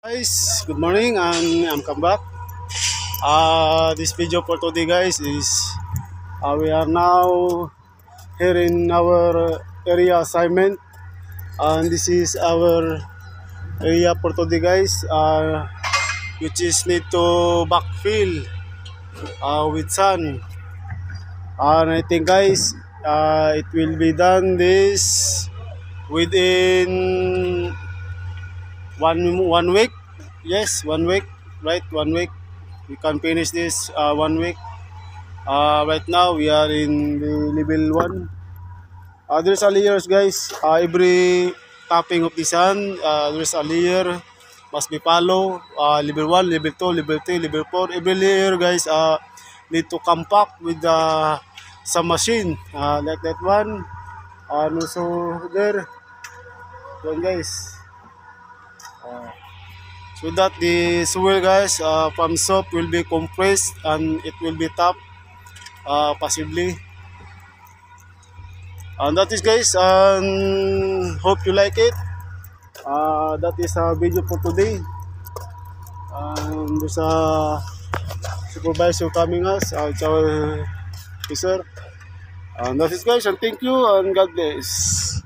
Guys, good morning and I'm come back. This video for today guys is we are now here in our area assignment, and this is our area for today guys, which is need to backfill with sun, and I think guys it will be done this within one week. Yes, 1 week, right? 1 week we can finish this 1 week. Right now we are in the level 1. There's a layers guys. Every tapping of the sun, there's a layer must be follow. Level 1, level 2, level 3, level 4. Every layer guys need to compact with some machine like that one. And also there, one guys. So that the soil guys from soap will be compressed and it will be tapped possibly. And that is guys, hope you like it. That is a video for today. There's a supervisor coming us, it's our officer. And that is guys, and thank you and God bless.